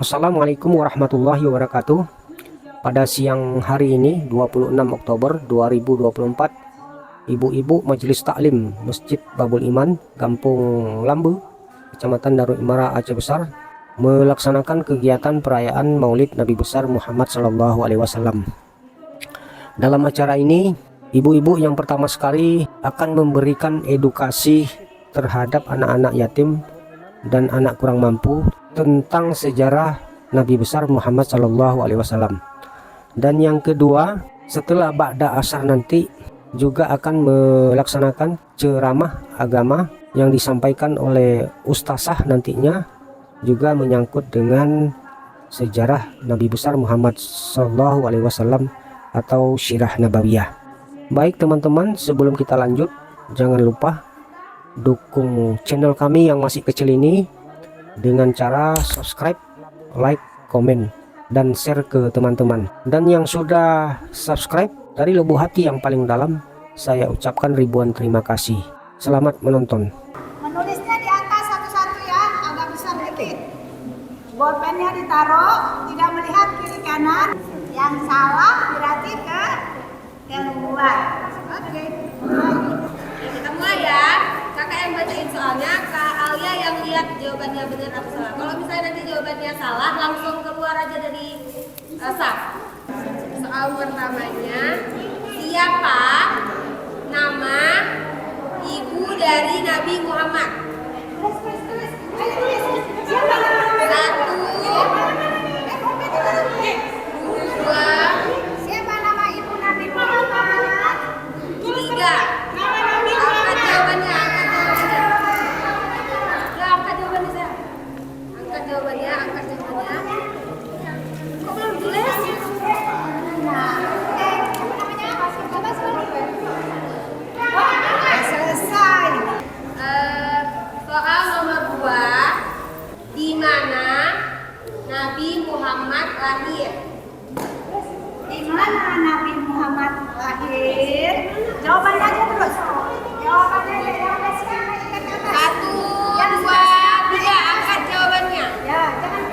Assalamualaikum warahmatullahi wabarakatuh. Pada siang hari ini 26 Oktober 2024, ibu-ibu Majelis Taklim Masjid Babul Iman, Kampung Lambu, Kecamatan Darul Imara, Aceh Besar, melaksanakan kegiatan perayaan Maulid Nabi besar Muhammad SAW. Dalam acara ini, ibu-ibu yang pertama sekali akan memberikan edukasi terhadap anak-anak yatim dan anak kurang mampu tentang sejarah Nabi besar Muhammad SAW. Dan yang kedua, setelah ba'da asar nanti juga akan melaksanakan ceramah agama yang disampaikan oleh ustazah nantinya, juga menyangkut dengan sejarah Nabi besar Muhammad SAW atau Sirah Nabawiyah. Baik teman-teman, sebelum kita lanjut, jangan lupa dukung channel kami yang masih kecil ini dengan cara subscribe, like, komen, dan share ke teman-teman. Dan yang sudah subscribe, dari lubuk hati yang paling dalam saya ucapkan ribuan terima kasih. Selamat menonton. Menulisnya di atas satu-satu ya, agak besar dikit. Bolpennya ditaruh, tidak melihat kiri kanan. Yang salah berarti keluar. Oke. Kita mulai ya. Kakak yang bacain soalnya, Kak Alia yang lihat jawabannya benar atau salah. Kalau misalnya nanti jawabannya salah, langsung keluar aja dari saf. Soal pertamanya, siapa nama ibu dari Nabi Muhammad? Tulis. Ayo tulis. Siapa namanya? Satu, dua, Siapa nama ibu Nabi Muhammad? tiga. Angkat jawabannya, Ya, angkat jawabannya saya. Angkat jawabannya. Kok belum tulis? Nah, namanya apa? Selesai. Soal nomor 2, di mana Nabi Muhammad lahir? Di mana Nabi Muhammad lahir? Jawabannya aja terus. Jawabannya siapa? Ingat kata. 1, 2, 3, angkat jawabannya. Ya, jangan.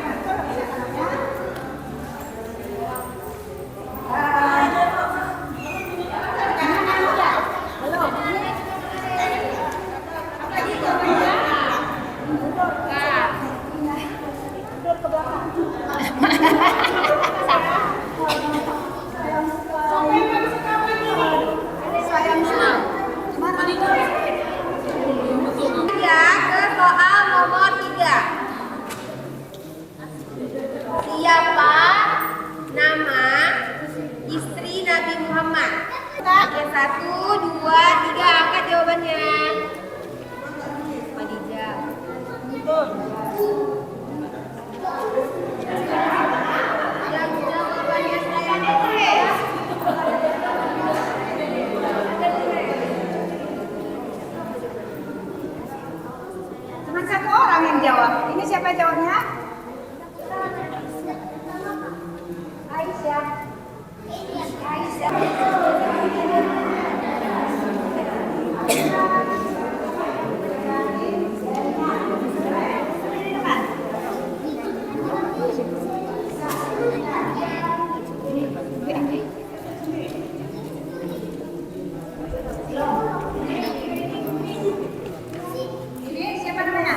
Ya, ke soal nomor 3. Siapa nama istri Nabi Muhammad? Oke, 1, 2, 3, angkat jawabannya. Khadijah. Yang jawabannya saya tulis. Cuma satu orang yang jawab. Ini siapa jawabnya? Aisyah. Ini siapa namanya?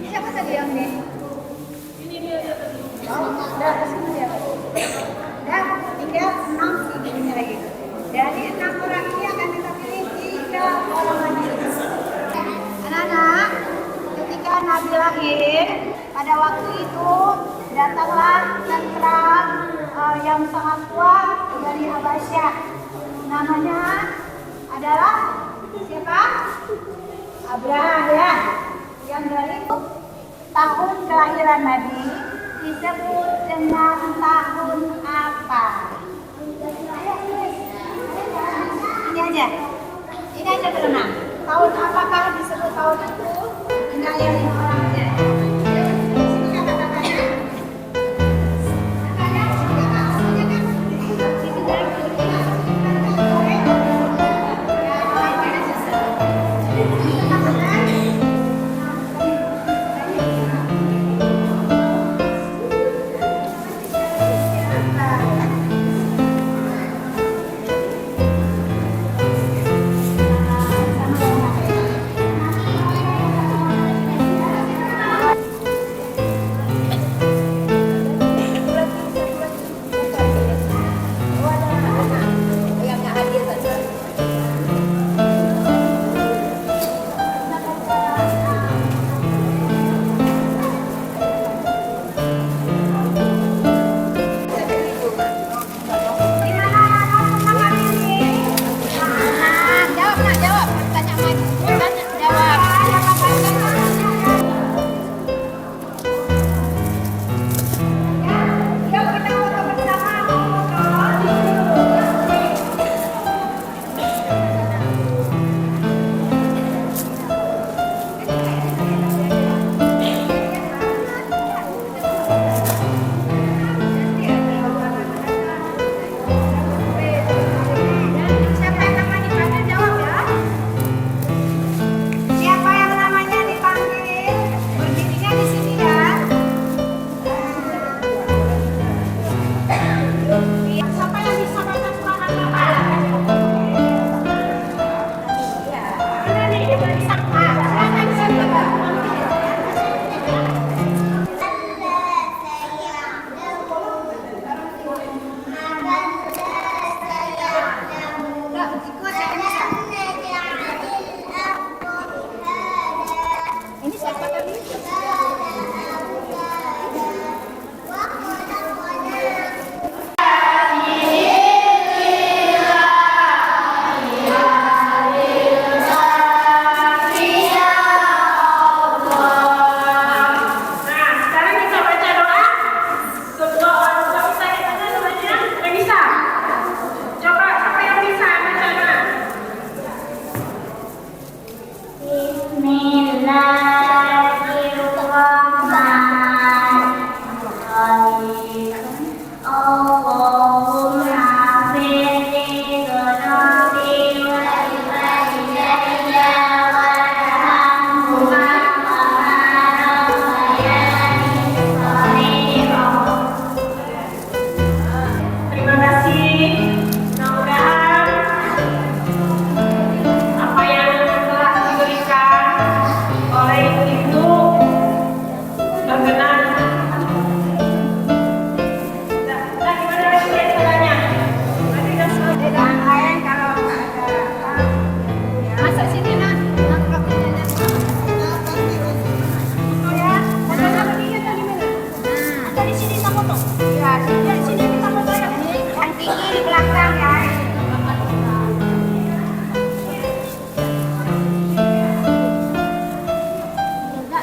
Siapa tadi yang ini? Ini dia tadi. Oh, udah kesini dia. Dan tinggal 6 sini lagi. Dari 6 orang ini akan kita pilih 3 orang lagi. Anak-anak, ketika Nabi lahir, pada waktu itu datanglah tentara yang sangat kuat dari Habasyah. Namanya adalah siapa? Abraham ya. Yang dari tahun kelahiran Nabi disebut dengan tahun apa? Ini aja berenang. Tahun apakah disebut tahun itu? Tinggal yang 5 orang aja. Sini kata-katanya. Katanya,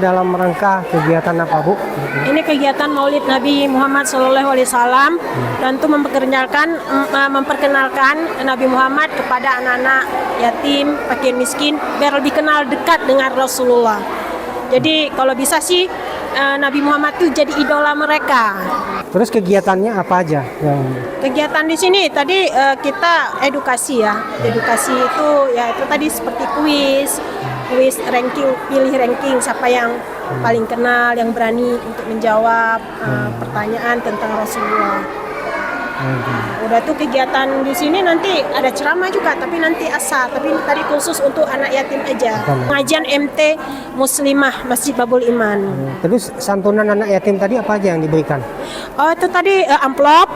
Dalam rangka kegiatan apa, Bu? Ini kegiatan Maulid Nabi Muhammad SAW dan itu memperkenalkan Nabi Muhammad kepada anak-anak yatim, fakir miskin biar lebih kenal dekat dengan Rasulullah. Jadi kalau bisa sih Nabi Muhammad itu jadi idola mereka. Terus kegiatannya apa aja? Kegiatan di sini tadi kita edukasi ya. Edukasi itu ya itu tadi seperti kuis ranking, pilih ranking siapa yang paling kenal, yang berani untuk menjawab pertanyaan tentang Rasulullah. Udah tuh kegiatan di sini nanti ada ceramah juga, tapi nanti asar. Tapi tadi khusus untuk anak yatim aja. Pengajian MT Muslimah Masjid Babul Iman. Terus santunan anak yatim tadi apa aja yang diberikan? Oh itu tadi amplop,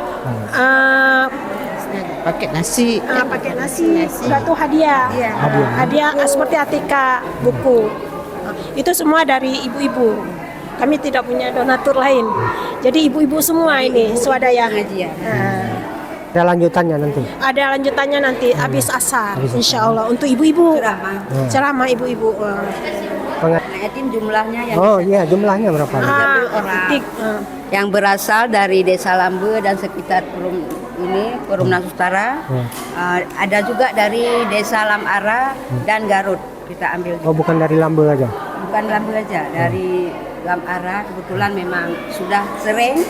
pakai nasi. pakai nasi. Udah tuh hadiah. Hadiah seperti ATK buku. Itu semua dari ibu-ibu. Kami tidak punya donatur lain. Jadi ibu-ibu semua ini swadaya. Ada lanjutannya nanti? Ada lanjutannya nanti habis asar, insya Allah untuk ibu-ibu. Ceramah ibu-ibu. Anak yatim jumlahnya yang Oh iya, jumlahnya berapa? orang yang berasal dari Desa Lambe dan sekitar Perum Nasustara. Ada juga dari Desa Lamara dan Garut kita ambil. Oh bukan dari Lambe aja? Bukan Lambe aja, dari Lamara kebetulan memang sudah sering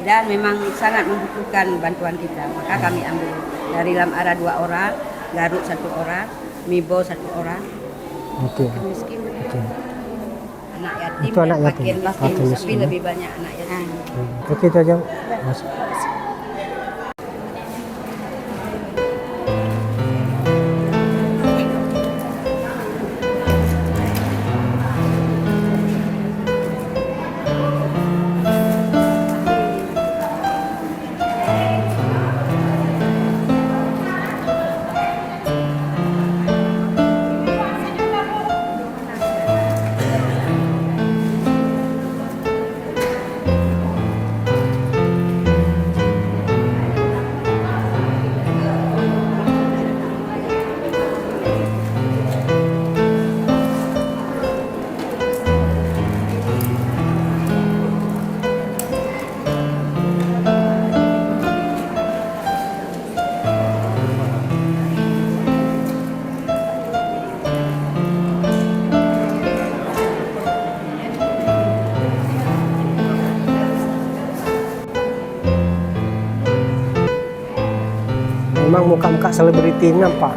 dan memang sangat membutuhkan bantuan kita, maka kami ambil dari Lamara 2 orang, Garut 1 orang, Mibo 1 orang. Oke. Miskin, anak yatim, Itu anak yatim, makin fakir tapi miskin. lebih banyak anak yatim. Oke itu aja. Mas. Memang muka-muka selebriti nampak.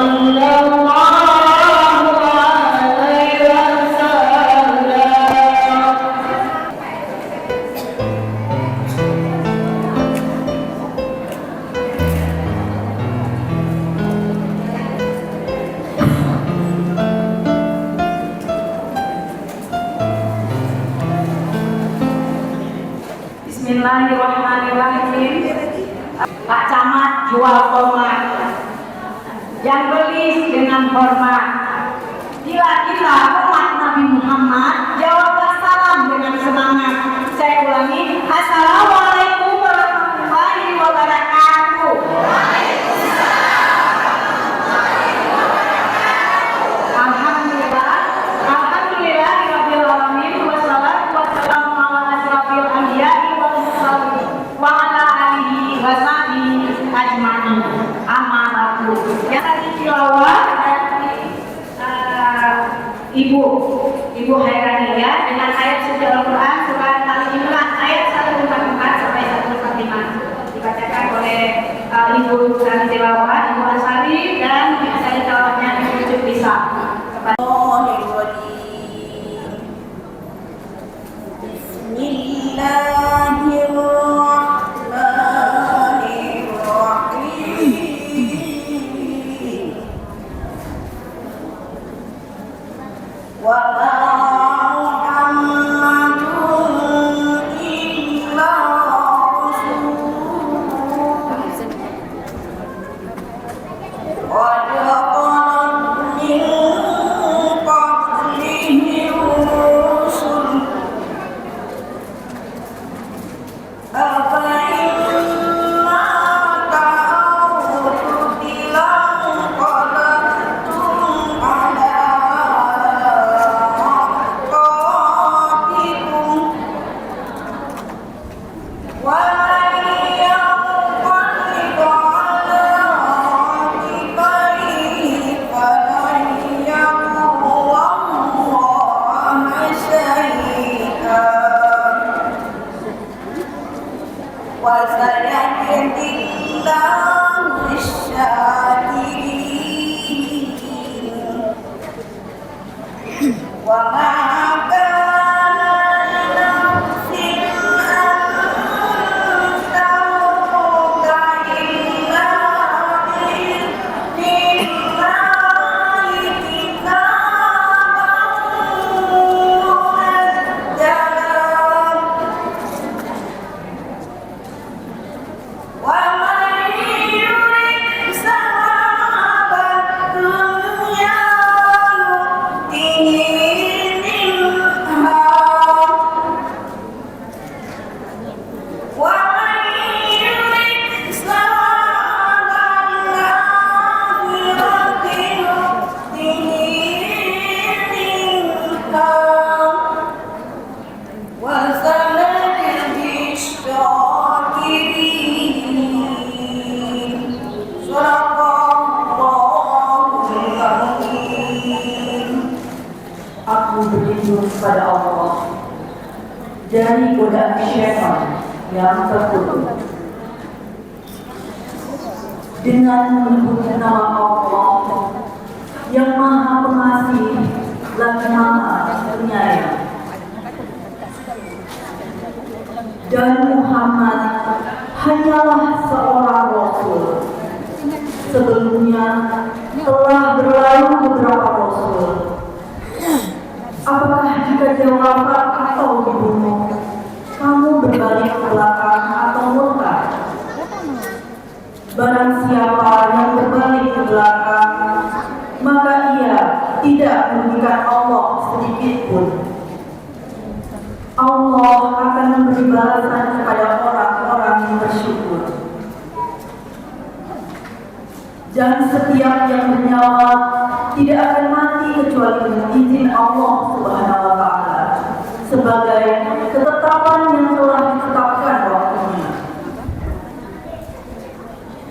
Bismillahirrahmanirrahim. Pak Camat jual tomat, yang beli dengan hormat. Bila kita umat Nabi Muhammad, jawablah salam dengan semangat. Saya ulangi, Assalamualaikum warahmatullahi wabarakatuh. Alhamdulillah, alhamdulillahirabbil alamin, wassalatu wassalamu ala asyrafil anbiya'i wal mursalin wa ala alihi wa sahbihi ajma'in. Amma ba'du. Yang tadi tilawah Ibu Hairania dengan ayat suci Al-Quran surat Al-Imran ayat 144 sampai 145 dibacakan oleh Ibu Sari Tilawah, Ibu Asari, dan Asari tilawahnya Ibu Cuplisa. Aku berlindung kepada Allah dari godaan syaitan yang terkutuk. Dengan menyebut nama Allah yang Maha Pengasih lagi Maha Penyayang, dan Muhammad hanyalah seorang Rasul. Sebelumnya telah berlalu beberapa Rasul. Apakah jika dia wafat atau dibunuh, kamu berbalik ke belakang atau murka? Barang siapa yang berbalik ke belakang, maka ia tidak merugikan Allah sedikit pun. Allah akan memberi balasan kepada orang-orang yang bersyukur. Dan setiap yang bernyawa tidak akan mati kecuali dengan izin Allah Subhanahu wa Ta'ala, sebagai ketetapan yang telah ditetapkan waktunya.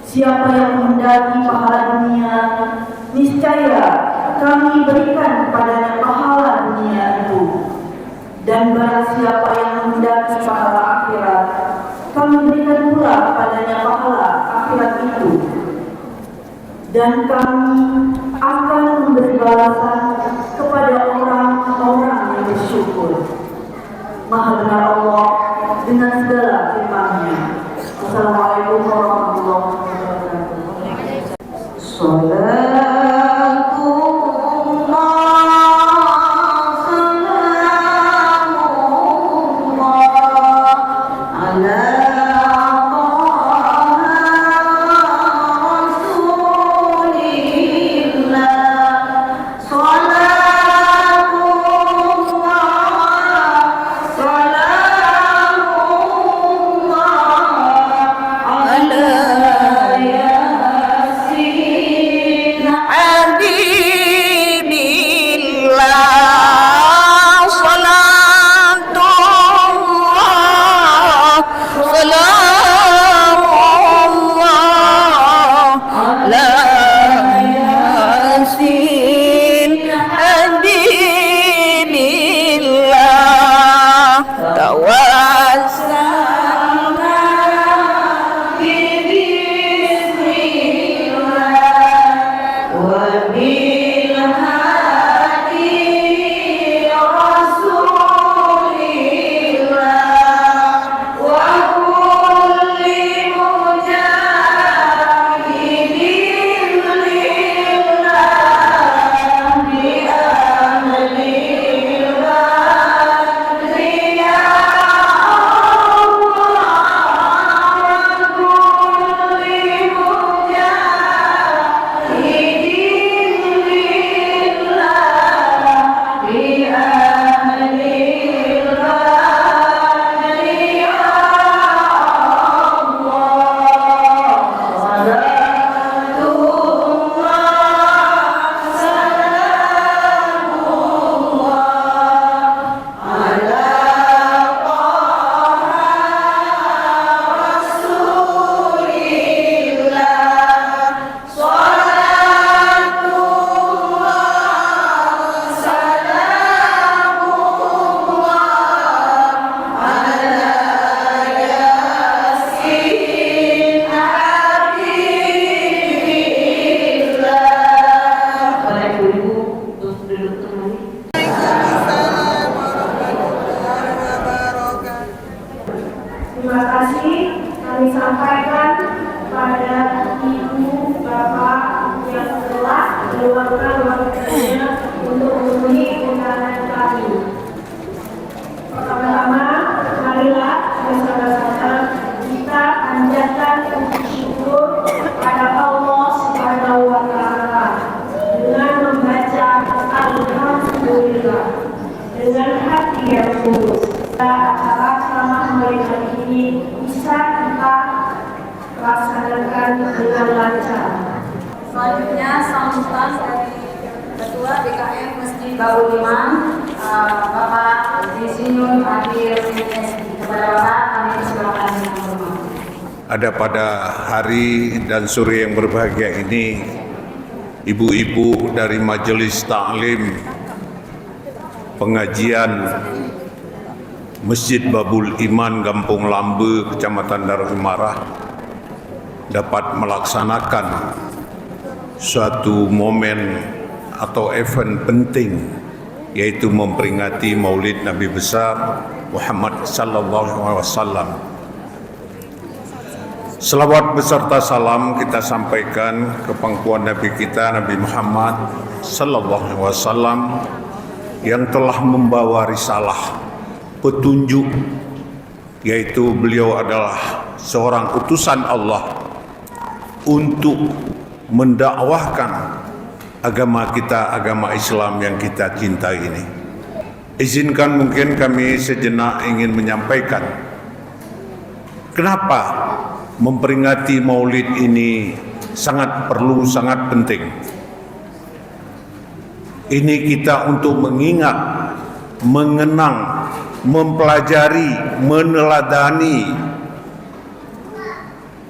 Siapa yang menghendaki pahala dunia, niscaya kami berikan kepadanya pahala dunia itu. Dan barang siapa yang menghendaki pahala akhirat, kami berikan pula kepadanya pahala akhirat itu. dan kami akan memberi balasan kepada orang-orang yang bersyukur. Maha benar Allah dengan segala firman-Nya. Assalamualaikum warahmatullahi wabarakatuh. Terima kasih kami sampaikan kepada Ibu Bapak yang telah meluangkan waktunya untuk memenuhi undangan kami. Pertama-tama, marilah bersama-sama kita panjatkan puji syukur pada Allah Subhanahu wa Ta'ala dengan membaca Alhamdulillah dengan hati yang tulus. Acara ceramah mereka ini bisa kita laksanakan dengan lancar. Selanjutnya sambutan dari Ketua DKM Masjid Babul Iman, Bapak Insinyur Akhir MSI. Kepada Bapak kami silakan. Ada pada hari dan sore yang berbahagia ini, ibu-ibu dari Majelis Ta'lim Pengajian Masjid Babul Iman Kampung Lambe, Kecamatan Darul Marah dapat melaksanakan suatu momen atau event penting, yaitu memperingati Maulid Nabi besar Muhammad sallallahu alaihi wasallam. Selawat beserta salam kita sampaikan ke pangkuan Nabi kita Nabi Muhammad sallallahu alaihi wasallam yang telah membawa risalah petunjuk, yaitu beliau adalah seorang utusan Allah untuk mendakwahkan agama kita, agama Islam yang kita cintai ini. Izinkan mungkin kami sejenak ingin menyampaikan kenapa memperingati Maulid ini sangat perlu, sangat penting. Ini kita untuk mengingat, mengenang, mempelajari, meneladani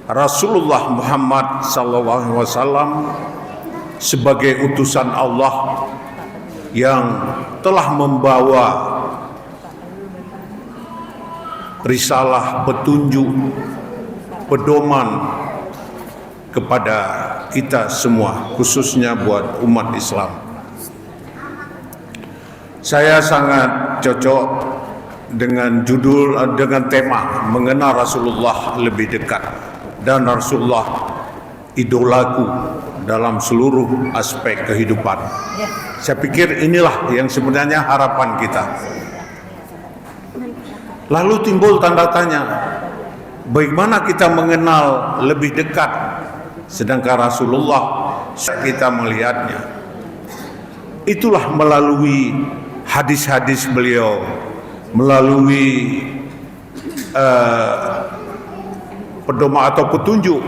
Rasulullah Muhammad sallallahu alaihi wasallam sebagai utusan Allah yang telah membawa risalah petunjuk, pedoman kepada kita semua, khususnya buat umat Islam. Saya sangat cocok dengan dengan tema mengenal Rasulullah lebih dekat, dan Rasulullah idolaku dalam seluruh aspek kehidupan. Saya pikir inilah yang sebenarnya harapan kita. Lalu timbul tanda tanya, bagaimana kita mengenal lebih dekat, sedangkan Rasulullah kita melihatnya itulah melalui hadis-hadis beliau, melalui pedoman atau petunjuk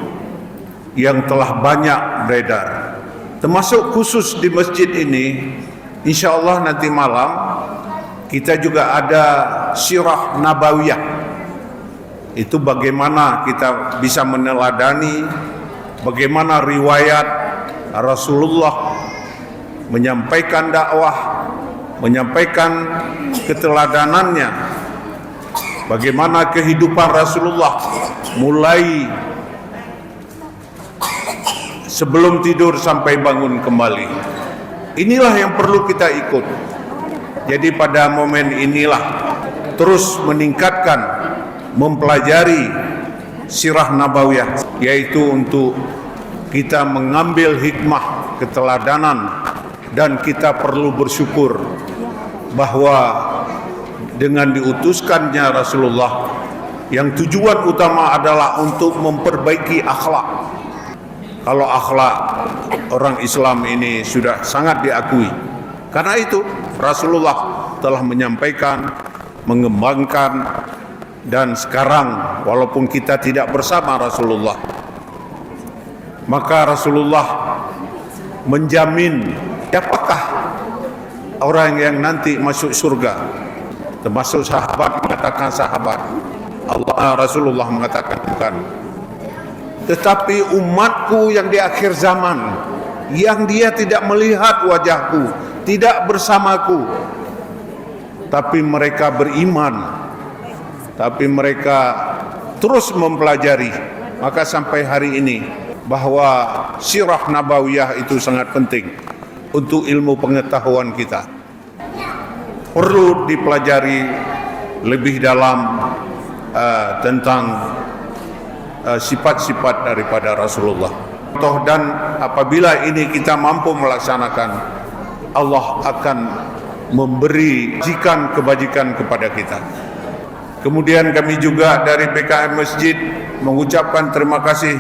yang telah banyak beredar, termasuk khusus di masjid ini. Insya Allah nanti malam kita juga ada sirah nabawiyah. Itu bagaimana kita bisa meneladani bagaimana riwayat Rasulullah menyampaikan dakwah, menyampaikan keteladanannya, bagaimana kehidupan Rasulullah mulai sebelum tidur sampai bangun kembali. Inilah yang perlu kita ikut. Jadi pada momen inilah terus meningkatkan, mempelajari sirah nabawiyah, yaitu untuk kita mengambil hikmah keteladanan, dan kita perlu bersyukur bahwa dengan diutuskannya Rasulullah yang tujuan utama adalah untuk memperbaiki akhlak. Kalau akhlak orang Islam ini sudah sangat diakui. Karena itu Rasulullah telah menyampaikan, mengembangkan, dan sekarang walaupun kita tidak bersama Rasulullah, maka Rasulullah menjamin siapakah orang yang nanti masuk surga. Termasuk sahabat mengatakan sahabat, Rasulullah mengatakan bukan. Tetapi umatku yang di akhir zaman, yang dia tidak melihat wajahku, tidak bersamaku, tapi mereka beriman, tapi mereka terus mempelajari. Maka sampai hari ini bahwa sirah nabawiyah itu sangat penting untuk ilmu pengetahuan kita. Perlu dipelajari lebih dalam tentang sifat-sifat daripada Rasulullah. Dan apabila ini kita mampu melaksanakan, Allah akan memberi kebajikan kepada kita. Kemudian kami juga dari PKM Masjid mengucapkan terima kasih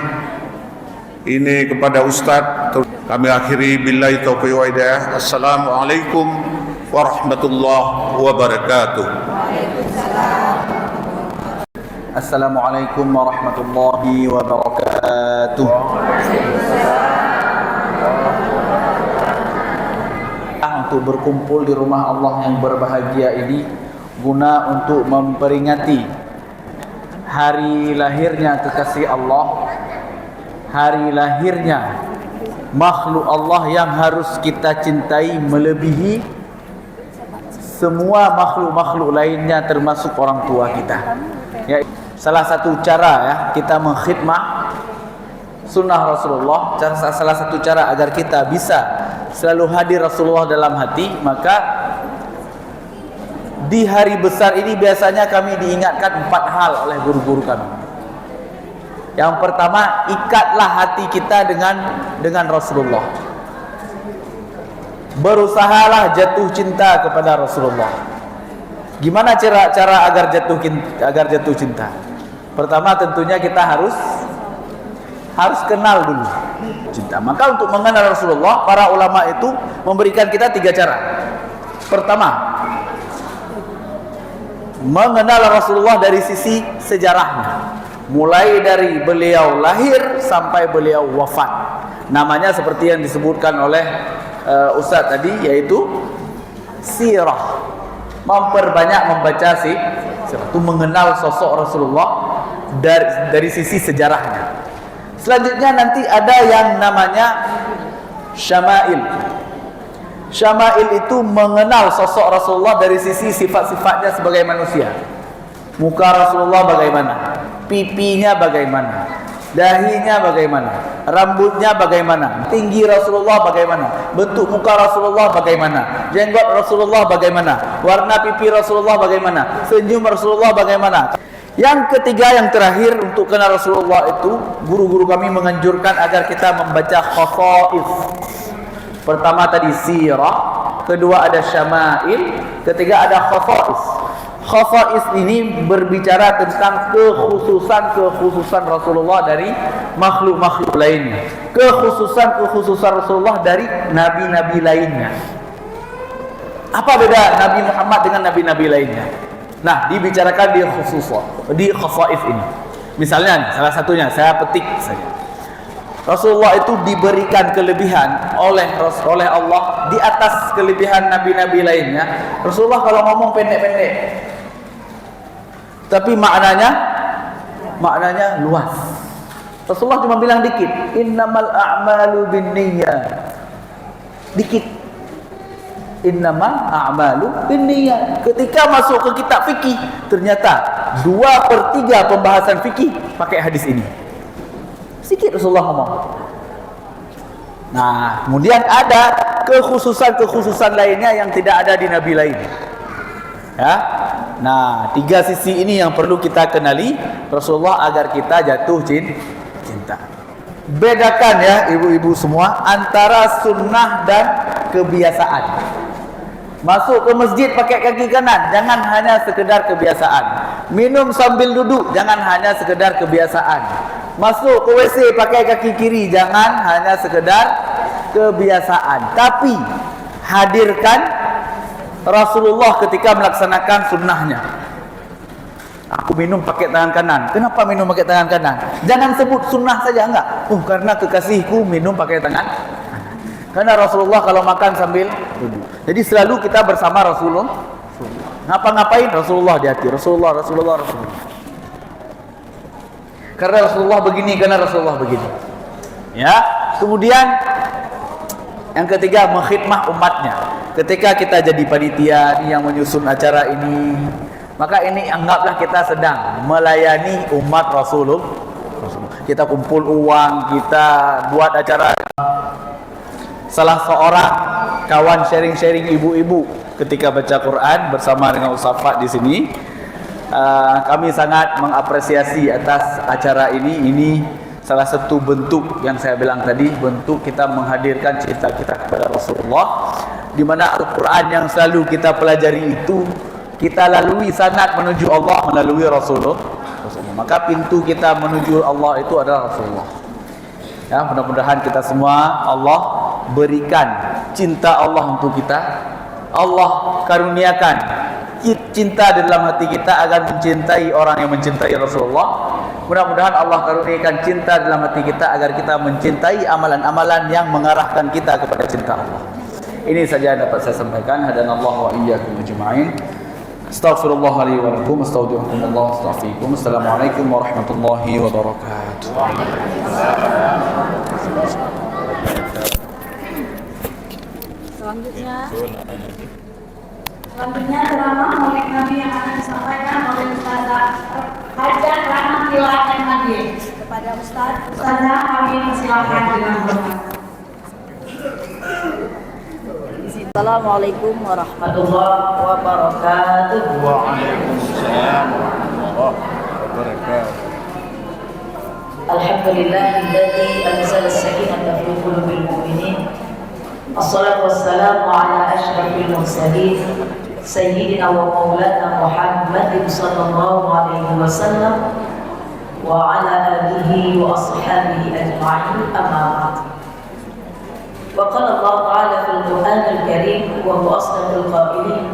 ini kepada Ustadz. Kami akhiri billahi taufiq wa hidayah. Assalamualaikum warahmatullahi wabarakatuh. Assalamualaikum warahmatullahi wabarakatuh. Untuk berkumpul di rumah Allah yang berbahagia ini guna untuk memperingati hari lahirnya kekasih Allah, hari lahirnya makhluk Allah yang harus kita cintai melebihi semua makhluk-makhluk lainnya, termasuk orang tua kita. Ya, salah satu cara ya kita mengkhidmah sunnah Rasulullah, salah satu cara agar kita bisa selalu hadir Rasulullah dalam hati, maka di hari besar ini biasanya kami diingatkan 4 hal oleh guru-guru kami. Yang pertama, ikatlah hati kita dengan Rasulullah. Berusahalah jatuh cinta kepada Rasulullah. Gimana cara agar jatuh cinta? Pertama tentunya kita harus kenal dulu cinta. Maka untuk mengenal Rasulullah, para ulama itu memberikan kita 3 cara. Pertama, mengenal Rasulullah dari sisi sejarahnya, mulai dari beliau lahir sampai beliau wafat. Namanya seperti yang disebutkan oleh Ustaz tadi, yaitu sirah. Memperbanyak membaca itu mengenal sosok Rasulullah dari sisi sejarahnya. Selanjutnya nanti ada yang namanya syama'il. Syama'il itu mengenal sosok Rasulullah dari sisi sifat-sifatnya sebagai manusia. Muka Rasulullah bagaimana, pipinya bagaimana, Dahinya bagaimana? Rambutnya bagaimana? Tinggi Rasulullah bagaimana? Bentuk muka Rasulullah bagaimana? Jenggot Rasulullah bagaimana? Warna pipi Rasulullah bagaimana? Senyum Rasulullah bagaimana? Yang ketiga, yang terakhir, untuk kenal Rasulullah itu guru-guru kami menganjurkan agar kita membaca khafa'is. Pertama tadi sirah, kedua ada syama'il, ketiga ada khafa'is. Khafa'is ini berbicara tentang kekhususan Rasulullah dari makhluk-makhluk lainnya, kekhususan Rasulullah dari nabi-nabi lainnya. Apa beda Nabi Muhammad dengan nabi-nabi lainnya? Nah, dibicarakan di khafa'is ini. Misalnya, salah satunya saya petik saja. Rasulullah itu diberikan kelebihan oleh Allah di atas kelebihan nabi-nabi lainnya. Rasulullah kalau ngomong pendek-pendek, tapi maknanya luas. Rasulullah cuma bilang dikit, innamal a'malu binniyat. Dikit. Innamal a'malu binniyat. Ketika masuk ke kitab fikih, ternyata 2/3 pembahasan fikih pakai hadis ini. Sedikit Rasulullah ngomong. Nah, kemudian ada kekhususan lainnya yang tidak ada di nabi lain. Ya. Nah, 3 sisi ini yang perlu kita kenali Rasulullah agar kita jatuh cinta. Bedakan ya ibu-ibu semua antara sunnah dan kebiasaan. Masuk ke masjid pakai kaki kanan, jangan hanya sekedar kebiasaan. Minum sambil duduk, jangan hanya sekedar kebiasaan. Masuk ke WC pakai kaki kiri, jangan hanya sekedar kebiasaan. Tapi hadirkan Rasulullah ketika melaksanakan sunnahnya. Aku minum pakai tangan kanan. Kenapa minum pakai tangan kanan? Jangan sebut sunnah saja, enggak. Karena kekasihku minum pakai tangan kanan. Karena Rasulullah kalau makan sambil duduk. Jadi selalu kita bersama Rasulullah. Ngapa-ngapain Rasulullah di hati. Rasulullah. Karena Rasulullah begini, karena Rasulullah begini. Ya. Kemudian yang ketiga, mengkhidmah umatnya. Ketika kita jadi panitia yang menyusun acara ini, maka ini anggaplah kita sedang melayani umat Rasulullah. Kita kumpul uang, kita buat acara. Salah seorang kawan sharing ibu-ibu ketika baca Quran bersama dengan Ustaz Fat di sini. Kami sangat mengapresiasi atas acara ini. Ini salah satu bentuk yang saya bilang tadi, bentuk kita menghadirkan cinta kita kepada Rasulullah, di mana Al-Quran yang selalu kita pelajari itu kita lalui sanad menuju Allah melalui Rasulullah. Maka pintu kita menuju Allah itu adalah Rasulullah. Ya, mudah-mudahan kita semua Allah berikan cinta Allah untuk kita. Allah karuniakan cinta di dalam hati kita agar mencintai orang yang mencintai Rasulullah. Mudah-mudahan Allah karuniakan cinta dalam hati kita agar kita mencintai amalan-amalan yang mengarahkan kita kepada cinta Allah. Ini saja yang dapat saya sampaikan. Hadanallahu wa iyyakum ajma'in. Astaghfirullah li wa lakum, astaghfirullah, astaghfirukum. Assalamualaikum warahmatullahi wabarakatuh. Selanjutnya ceramah Maulid Nabi yang akan disampaikan oleh Ustazah Hajjah Rahmatullah Ahmadiyah. Kepada Ustazah kami persilakan dengan hormat. Assalamualaikum warahmatullahi wabarakatuh. Waalaikumsalam warahmatullahi wabarakatuh. Alhamdulillahilladzi anzala as-sakinata fi qulubil mu'minin. Assalatu wassalamu ala asyrafil mursalin sayyidina wa maulana Muhammadin sallallahu alaihi wasallam wa ala alihi wa ashabihi ajma'in, amma ba'd. وقال الله تعالى في القرآن الكريم وهو أصدق القائلين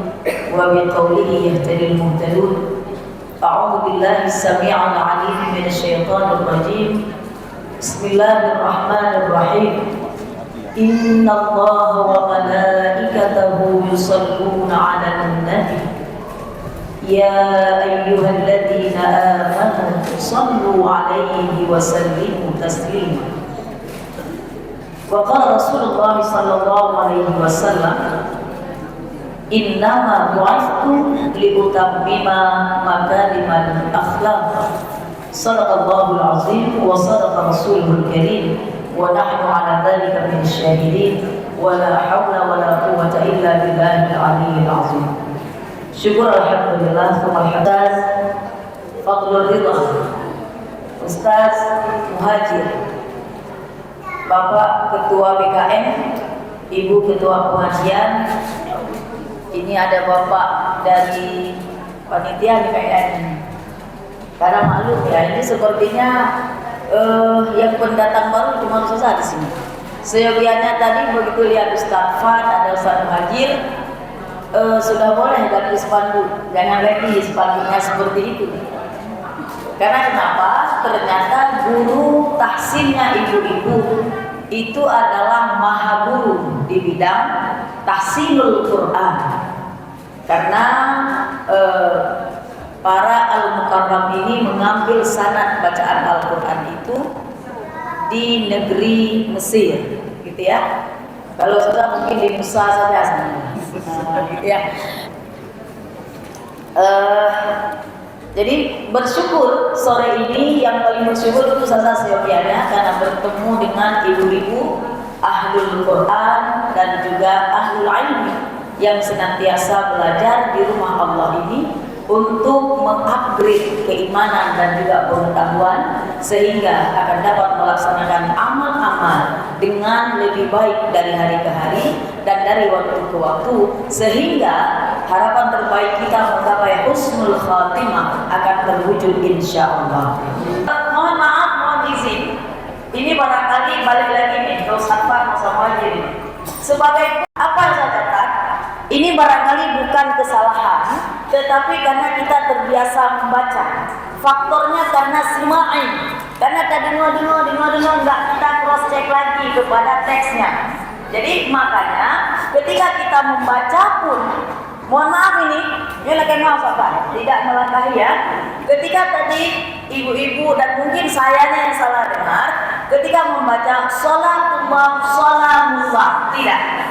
وبقوله يهتدي المهتدون. أعوذ بالله السميع العليم من الشيطان الرجيم. بسم الله الرحمن الرحيم. إن الله وملائكته يصلون على النبي يا أيها الذين آمنوا صلوا عليه وسلموا تسليما. وقال رسول الله صلى الله عليه وسلم إنما بعثت لأتمم مكارم الأخلاق. Sadaqallahul azim wa sadaqa rasulul karim wa nahnu ala dhalika min syahidin wa la hawla wa la quwwata illa billahil aliyyil azim. Syukur alhamdulillah. Alhamdulillah Fadlul Ridha Ustaz Muhajir, Bapak Ketua BKN, Ibu Ketua Pengajian, ini ada Bapak dari panitia BKN. Karena maklum ya, ini sepertinya yang pendatang baru cuma susah di sini. Seyogianya tadi begitu lihat Ustaz Fad, ada Ustaz Muhajir, sudah boleh ganti spanduk, jangan lagi spanduknya seperti itu. Karena kenapa? Ternyata guru tahsinnya ibu-ibu itu adalah maha guru di bidang tahsinul Quran. Karena para al-mukarram ini mengambil sanad bacaan Al-Quran itu di negeri Mesir, gitu ya. Kalau sudah mungkin di Musa saja, gitu ya. Jadi bersyukur sore ini, yang paling bersyukur itu saya seyogianya karena bertemu dengan ibu-ibu ahlul Quran dan juga ahlul ilmi yang senantiasa belajar di rumah Allah ini untuk mengupgrade keimanan dan juga pengetahuan sehingga akan dapat melaksanakan amal-amal dengan lebih baik dari hari ke hari dan dari waktu ke waktu, sehingga harapan terbaik kita menggapai husnul khatimah akan terwujud insyaallah. Mohon maaf, mohon izin, ini barangkali balik lagi nih ke Ustaz Fad sama aja ini. Sebagai apa yang saya katakan, ini barangkali bukan kesalahan, tetapi karena kita terbiasa membaca. Faktornya karena sima'in, karena tadi dengar nggak kita cross check lagi kepada teksnya. Jadi makanya ketika kita membaca pun, mohon maaf ini lagi maaf apa? Tidak melangkahi ya. Ketika tadi ibu-ibu dan mungkin sayanya yang salah dengar, ketika membaca sholatullah, sholamullah, tidak.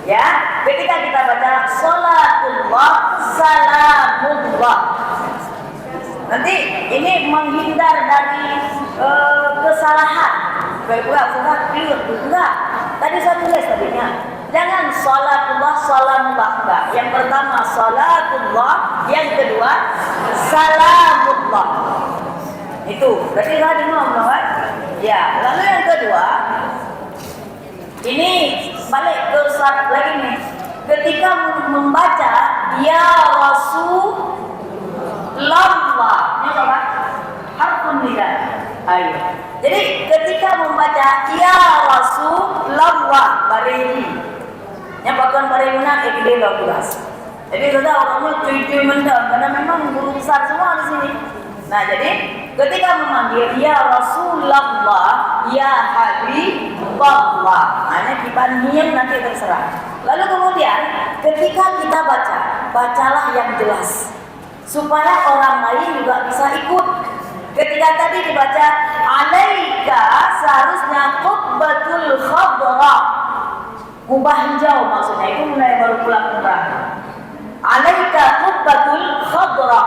Ya, ketika kita baca sholatullah, salamullah, nanti ini menghindar dari kesalahan. Enggak. Tadi saya tulis tadinya, jangan sholatullah, salamullah, enggak. Yang pertama sholatullah, yang kedua salamullah. Itu, berarti saya dengar kan? Ya, lalu yang kedua, ini balik ke surat lagi nih. Ketika membaca ya Rasulullah, ini coba harfun nida. Ayo. Jadi ketika membaca ya Rasulullah bareli, nyapakan bareluna ekide lokulas. Jadi sudah orangnya cuy-cuy mendam karena memang guru besar semua di sini. Nah, jadi ketika memanggil ya Rasulullah, ya Habibullah, hanya dibandingin nanti terserah. Lalu kemudian ketika kita baca, bacalah yang jelas supaya orang lain juga bisa ikut. Ketika tadi dibaca alaika, seharusnya qubbatul khadra, kubah hijau maksudnya, itu mulai baru pulang umrah. Alaika qubbatul khadra.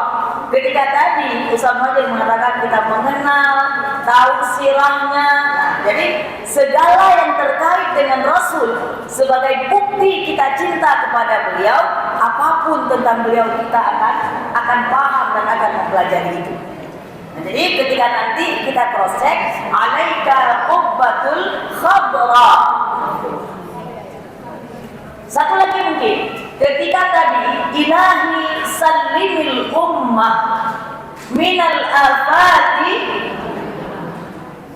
Ketika tadi Ustaz Muhajir mengatakan kita mengenal, tahu sirahnya. Nah, jadi segala yang terkait dengan Rasul sebagai bukti kita cinta kepada beliau, apapun tentang beliau kita akan paham dan akan mempelajari itu. Nah, jadi ketika nanti kita cross check, alaika qubbatul khadra. Satu lagi mungkin, ketika tadi ilahi salimil ummah minal afati,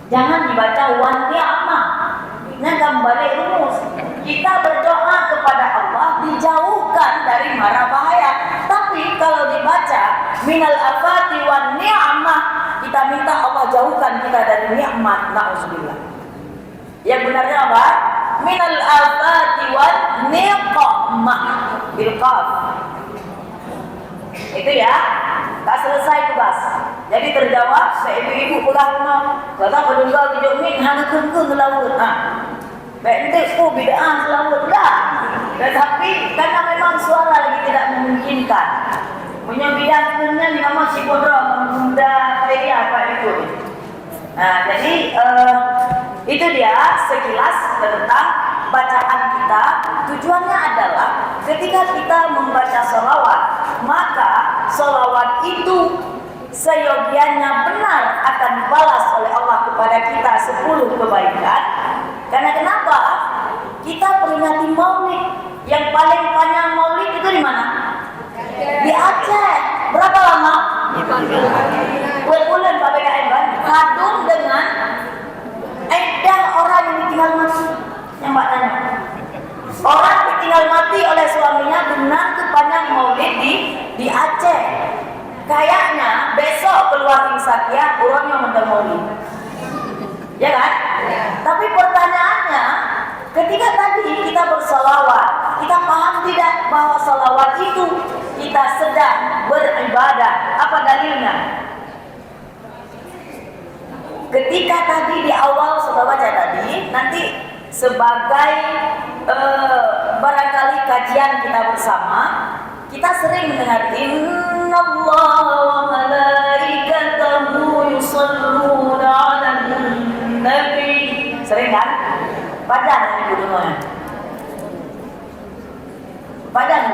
jangan dibaca wan ni'mah. Ini kembali rumus. Kita berdoa kepada Allah dijauhkan dari mara bahaya. Tapi kalau dibaca minal afati wan ni'mah, kita minta Allah jauhkan kita dari nikmat. Na'udzubillah. Yang benarnya apa? Minal afati wan niqmah bil qaf. Itu ya, tak selesai tugas. Jadi terjawab, ibu-ibu pulang rumah, kata penunggal di Jomik hanya kengkeng laut. Bentuk bid'ah laut dah. Tetapi karena memang suara lagi tidak memungkinkan. Punya bidang sebenarnya di nama si Kodro, muda Nah, jadi itu dia sekilas tentang bacaan kita. Tujuannya adalah ketika kita membaca sholawat, maka sholawat itu seyogianya benar akan dibalas oleh Allah kepada kita 10 kebaikan. Karena kenapa? Kita peringati maulid. Yang paling panjang maulid itu di mana? Di Aceh. Berapa lama? 20 bulan Pak BKM kan? Kadung dengan edah orang yang ditinggal mati. Yang Mbak tanya. Orang ditinggal mati oleh suaminya dengan kepanjang maulid di Aceh. Kayaknya besok keluar insakiyah orangnya mendengar maulid. Ya kan? Ya. Tapi pertanyaannya, ketika tadi kita bersalawat, kita paham tidak bahwa salawat itu kita sedang beribadah? Apa dalilnya? Ketika tadi di awal sudah baca tadi, nanti sebagai barangkali kajian kita bersama, kita sering mendengar innallaha wa malaikatahu yusholluna 'alan nabi. Sering kan? Padahal ibu dengar. Padahal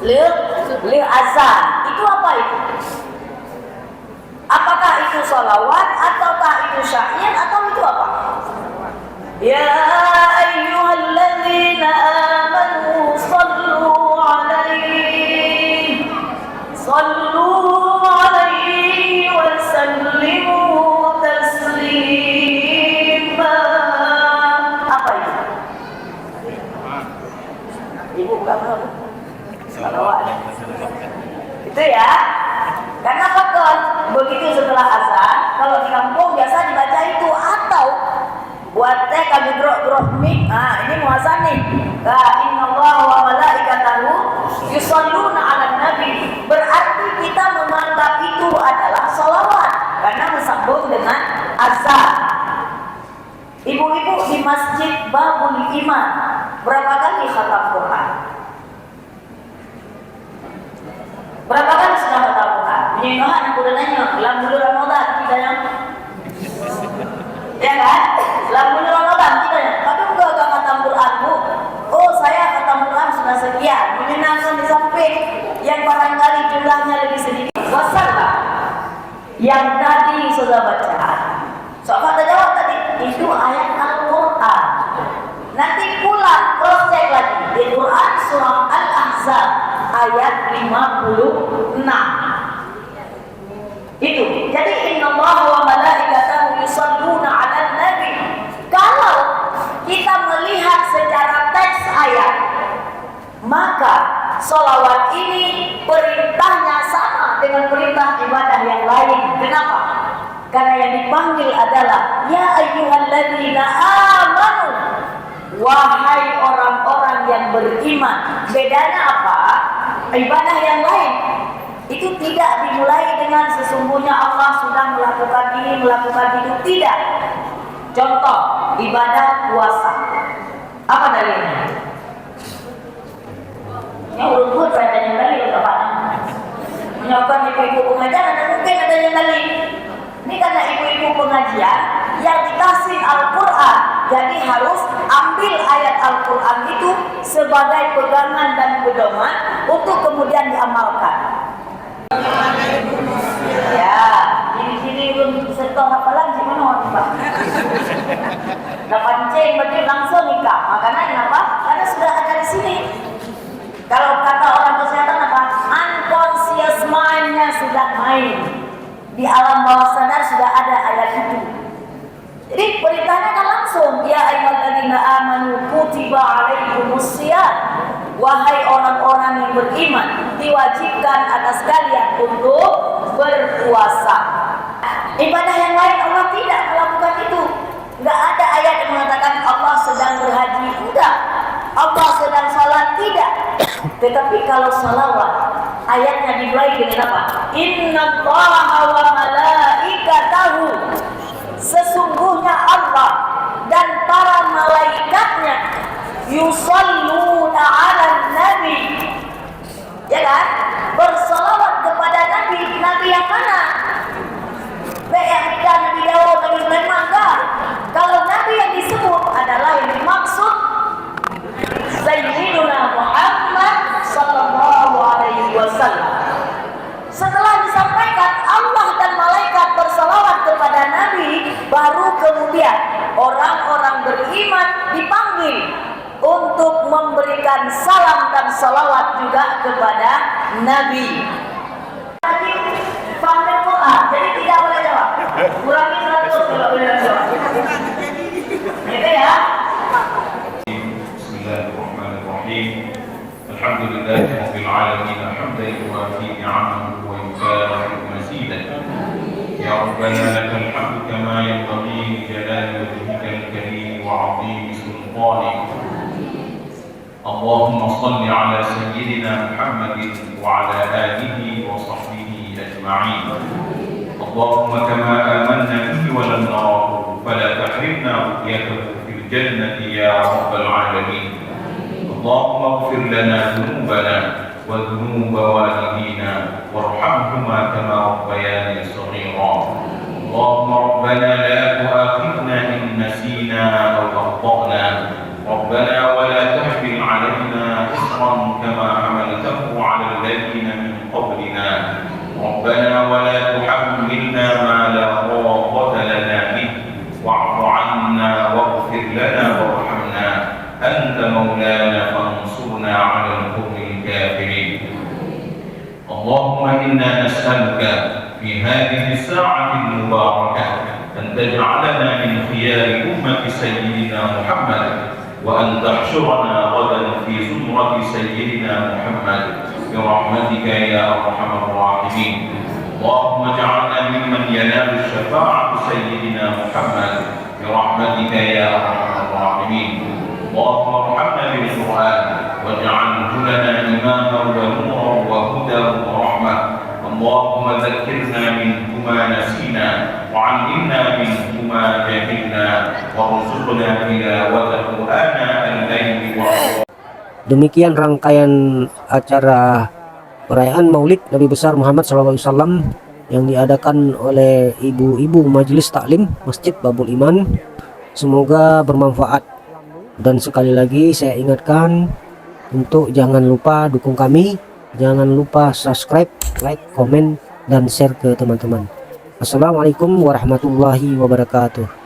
li azan. Itu apa itu? Apakah itu sholawat ataukah itu syair atau itu apa? Ya ayyuhalladzina amanu sallu alaihi wa sallimu taslima. Apa itu? Ibu bukan apa? Salawat. Itu ya. Karena faktor begitu setelah azan, kalau di kampung biasa dibaca itu, atau buat teh kami drop mic. Nah, ini mau azan nih. Innallaha wa malaikatahu yusholluna 'alan nabi. Berarti kita menganggap itu adalah sholawat karena bersambung dengan azan. Ibu-ibu di Masjid Babul Iman berapa kali khatam Quran? Berapa kali sudah khatam Quran? Menyingahan aku udah nanya, dalam bulan Ramadan kita yang, ya kan? Dalam bulan Ramadan kita yang, kadang enggak khatam Quran bu. Oh saya khatam Quran sudah sekian, menyenangkan di samping yang barangkali jumlahnya lebih sedikit. Wassalam. Yang tadi sudah baca, soal kata jawab tadi itu ayat Al-Quran. Nanti pulang cross check lagi di Quran surah Al-Ahzab ayat 56. Itu. Jadi innallaha wa malaikatahu yusholluna 'alan nabi. Kalau kita melihat secara teks ayat, maka sholawat ini perintahnya sama dengan perintah ibadah yang lain. Kenapa? Karena yang dipanggil adalah ya ayyuhalladzina amanu, wahai orang-orang yang beriman. Bedanya apa? Ibadah yang lain itu tidak dimulai dengan sesungguhnya Allah sudah melakukan ini, melakukan itu. Tidak. Contoh, ibadah puasa. Apa dalilnya? Yang urut-urut saya tanya dalil ke Pak. Menyokong ibu-ibu pengajian ada mungkin ada yang dalil. Ini karena ibu-ibu pengajian yang dikasih Al-Quran, jadi harus ambil ayat Al-Quran itu sebagai pegangan dan pedoman untuk kemudian diamalkan. Ya, ini belum setor hafalan gimana waktu Pak? Nah pancing berarti langsung nikah. Makanya kenapa? Karena sudah ada di sini. Kalau kata orang kesehatan apa? Unconscious mind-nya sudah main. Di alam bawah sadar sudah ada ayat itu. Jadi perintahnya kan langsung, ya ayyuhalladzina amanu kutiba alaikumusiyam. Wahai orang-orang yang beriman, diwajibkan atas kalian untuk berpuasa. Ibadah yang lain Allah tidak melakukan itu. Enggak ada ayat yang mengatakan Allah sedang berhaji, enggak. Allah sedang salat, tidak. Tetapi kalau salawat, ayatnya dimulai dengan apa? Innallaha wa malaikatahu. Sesungguhnya Allah dan para malaikatnya yusholluna 'alan nabi. Ya kan? Bersalawat kepada Nabi. Nabi yang mana? Yang memberikan salam dan salawat juga kepada Nabi. Tadi faham Quran, jadi tidak boleh jawab. Kurangi 100 kalau boleh jawab. Gitu ya. Bismillahirrahmanirrahim. Alhamdulillahi rabbil alamin. Hamdan yuwafi ni'amahu wa yukafi masidah. Ya Rabbana lakal hamdu kama yanbaghi li jalali wajhikal karim wa 'azimi sultanik. Allahumma salli ala sayyidina Muhammadin wa ala alihi wa sahbihi ajma'in. Allahumma kama amanna bihi wa lam narahu fala tahrimna ru'yatahu fil jannati ya rabbal alamin. Allahumma ighfir lana dhunubana wa dhunuba walidina warhamhuma kama rabbayani shaghira. Allahumma rabbana la tu'akhidhna in nasina aw akhtana. ربنا ولا تحمل علينا إصرا كما حملته على الذين من قبلنا ربنا ولا تحملنا ما لا طاقة لنا به واعف عنا واغفر لنا وارحمنا أنت مولانا فانصرنا على القوم الكافرين. اللهم إنا نسألك في هذه الساعة المباركة أن تجعلنا من خيار أمة سيدنا محمد وأن تحشرنا غدا في زمرة سيدنا محمد برحمتك يا أرحم الراحمين. اللهم اجعلنا ممن ينال الشفاعة سيدنا محمد برحمتك يا أرحم الراحمين. اللهم ارحمنا بالقرآن واجعله لنا إماما ونورا وهدى ورحمة. اللهم ذكرنا منه ما نسينا وعلمنا منه ما جهلنا وارزقنا تلاوته آناء الليل والنهار. Demikian rangkaian acara perayaan Maulid Nabi besar Muhammad SAW yang diadakan oleh ibu-ibu Majelis Taklim Masjid Babul Iman. Semoga bermanfaat, dan sekali lagi saya ingatkan untuk jangan lupa dukung kami, jangan lupa subscribe, like, komen, dan share ke teman-teman. Assalamualaikum warahmatullahi wabarakatuh.